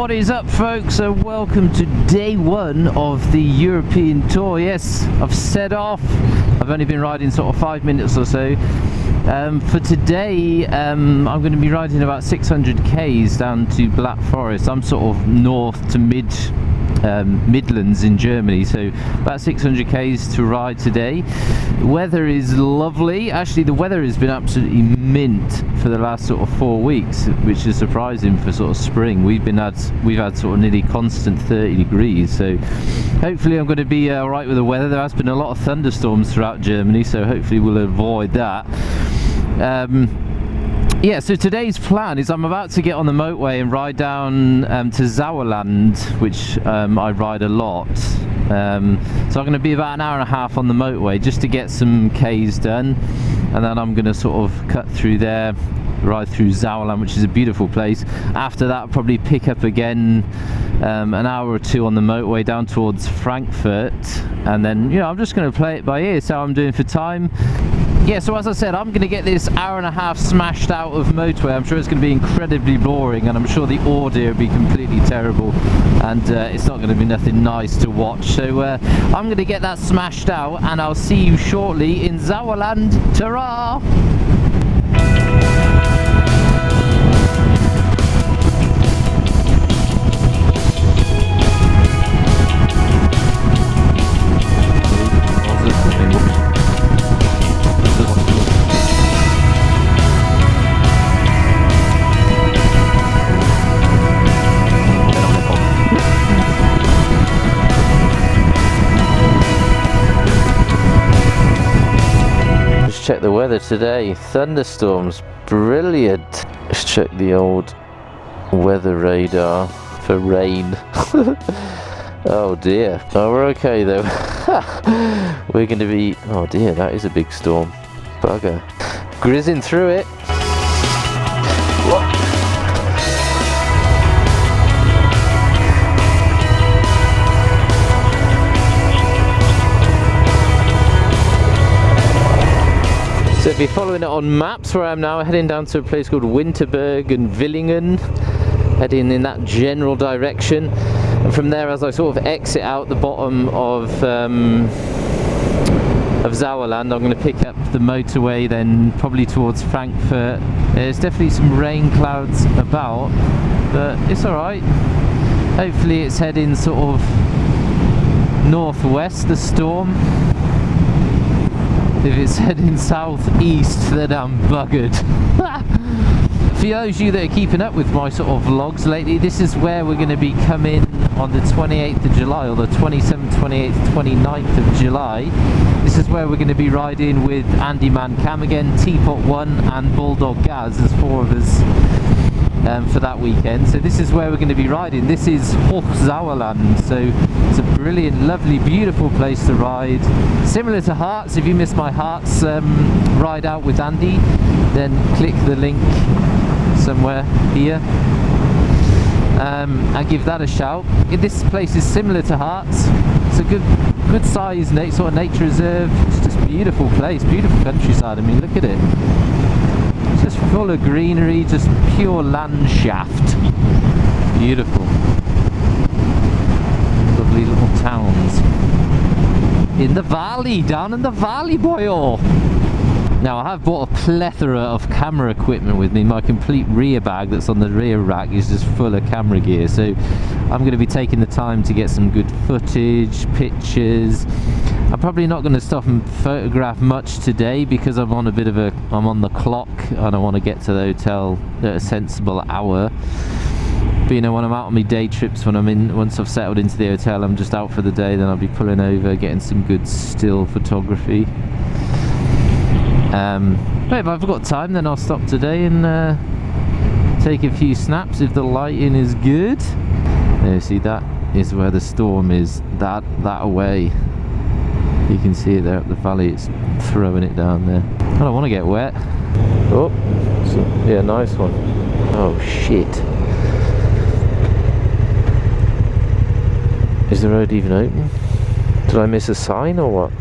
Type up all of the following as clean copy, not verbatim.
What is up, folks, and welcome to day one of the European tour. Yes, I've set off. I've only been riding sort of 5 minutes or so. For today, I'm going to be riding about 600 k's down to Blackforest. I'm sort of north to Midlands in Germany, so about 600 k's to ride today. The weather is lovely. Actually, the weather has been absolutely mint for the last sort of 4 weeks, which is surprising for sort of spring. We've had sort of nearly constant 30 degrees, so hopefully I'm going to be alright with the weather. There has been a lot of thunderstorms throughout Germany, so hopefully we'll avoid that. Yeah, so today's plan is I'm about to get on the motorway and ride down to Sauerland, which I ride a lot. So I'm going to be about an hour and a half on the motorway just to get some K's done, and then I'm going to sort of cut through there, ride through Sauerland, which is a beautiful place. After that, I'll probably pick up again an hour or two on the motorway down towards Frankfurt, and then, you know, I'm just going to play it by ear, so I'm doing for time. Yeah, so as I said, I'm going to get this hour and a half smashed out of motorway. I'm sure it's going to be incredibly boring, and I'm sure the audio will be completely terrible, and it's not going to be nothing nice to watch. So I'm going to get that smashed out, and I'll see you shortly in Sauerland. Ta-ra! Check the weather today. Thunderstorms, brilliant. Let's check the old weather radar for rain. Oh dear. Oh, we're okay though. We're going to be, oh dear, that is a big storm. Bugger. Grizzing through it. What? So if you're following it on maps, where I am now, heading down to a place called Winterberg and Villingen, heading in that general direction, and from there, as I sort of exit out the bottom of Sauerland, I'm going to pick up the motorway, then probably towards Frankfurt. There's definitely some rain clouds about, but it's alright. Hopefully it's heading sort of northwest, the storm. If it's heading southeast, then I'm buggered. For those of you that are keeping up with my sort of vlogs lately, this is where we're going to be coming on the 28th of July, or the 27th, 28th, 29th of July. This is where we're going to be riding with Andy Man Cam again, Teapot 1 and Bulldog Gaz. There's 4 of us for that weekend. So this is where we're going to be riding. This is Sauerland, so it's a brilliant, lovely, beautiful place to ride. Similar to Hearts. If you missed my Hearts ride out with Andy, then click the link somewhere here and give that a shout. This place is similar to Hearts. It's a good size sort of nature reserve. It's just a beautiful place, beautiful countryside. I mean, look at it. Just full of greenery, just pure landschaft. Beautiful. Lovely little towns. In the valley, down in the valley, boyo! Now, I have bought a plethora of camera equipment with me. My complete rear bag that's on the rear rack is just full of camera gear. So I'm going to be taking the time to get some good footage, pictures. I'm probably not going to stop and photograph much today because I'm on the clock and I want to get to the hotel at a sensible hour. But you know, when I'm out on my day trips, once I've settled into the hotel, I'm just out for the day, then I'll be pulling over, getting some good still photography. But if I've got time, then I'll stop today and take a few snaps if the lighting is good. There, see, that is where the storm is, that away. You can see it there up the valley, it's throwing it down there. I don't want to get wet. Oh, yeah, nice one. Oh shit. Is the road even open? Did I miss a sign or what?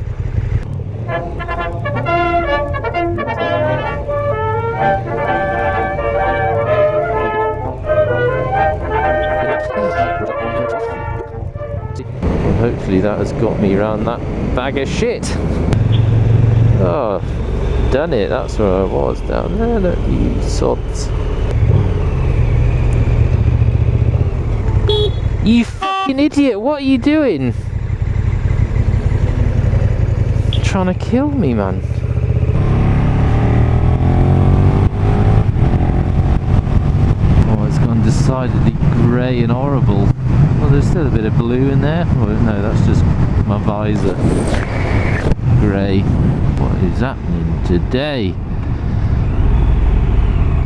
hopefully that has got me around that bag of shit. Oh, done it, that's where I was, down there, look, you sods. You fucking idiot, what are you doing? You're trying to kill me, man. Oh, it's gone decidedly grey and horrible. Well, there's still a bit of blue in there. Oh, no, that's just my visor. Grey. What is happening today?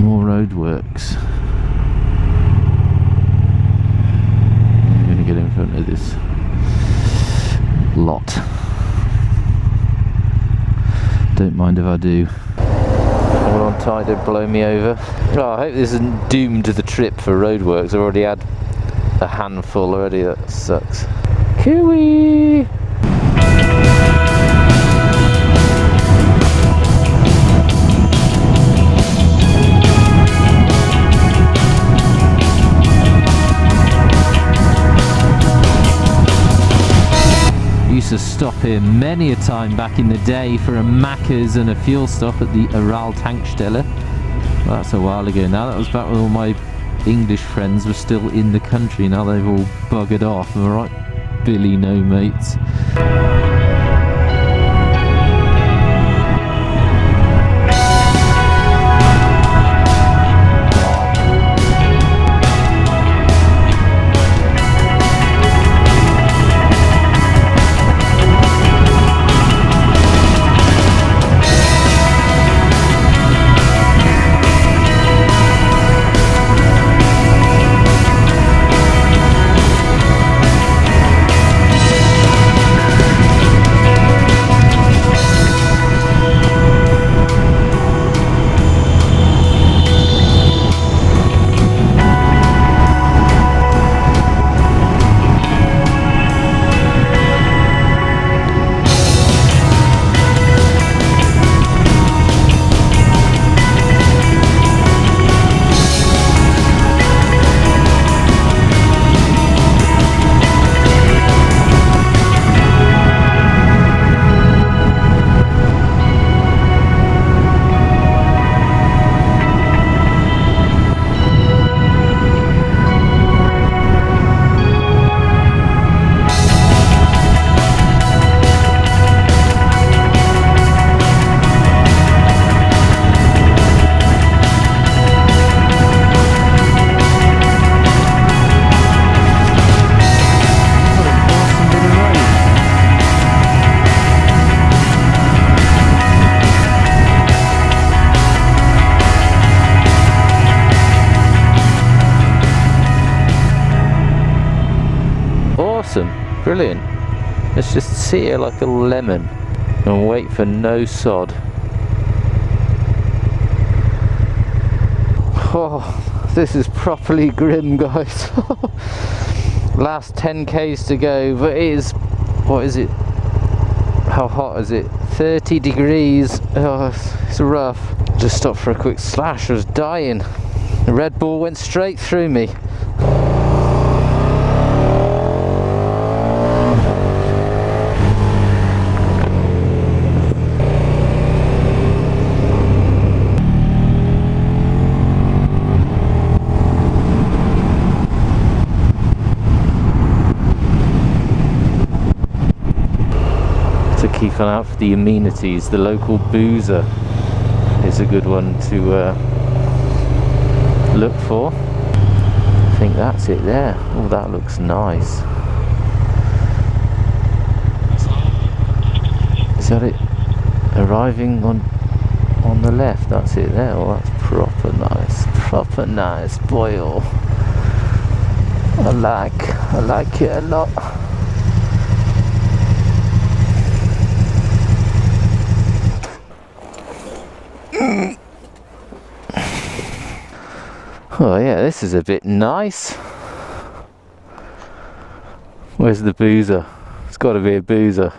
More roadworks. I'm going to get in front of this lot. Don't mind if I do. All on tide to blow me over. Oh, I hope this isn't doomed to the trip for roadworks. I've already had a handful already, that sucks. Cooey! Used to stop here many a time back in the day for a Macca's and a fuel stop at the Aral Tankstelle. Well, that's a while ago now. That was back when all my English friends were still in the country. Now they've all buggered off. Alright, Billy no mates. Brilliant. Let's just sit here like a lemon and wait for no sod. Oh, this is properly grim, guys. Last 10k's to go, but it is, what is it? How hot is it? 30 degrees. Oh, it's rough. Just stopped for a quick slash. I was dying. The Red Bull went straight through me. Keep an eye out for the amenities. The local boozer is a good one to look for. I think that's it there. Oh, that looks nice. Is that it? Arriving on the left. That's it there. Oh, that's proper nice. Proper nice, boy. Oh, I like it a lot. Oh yeah, this is a bit nice. Where's the boozer? It's got to be a boozer.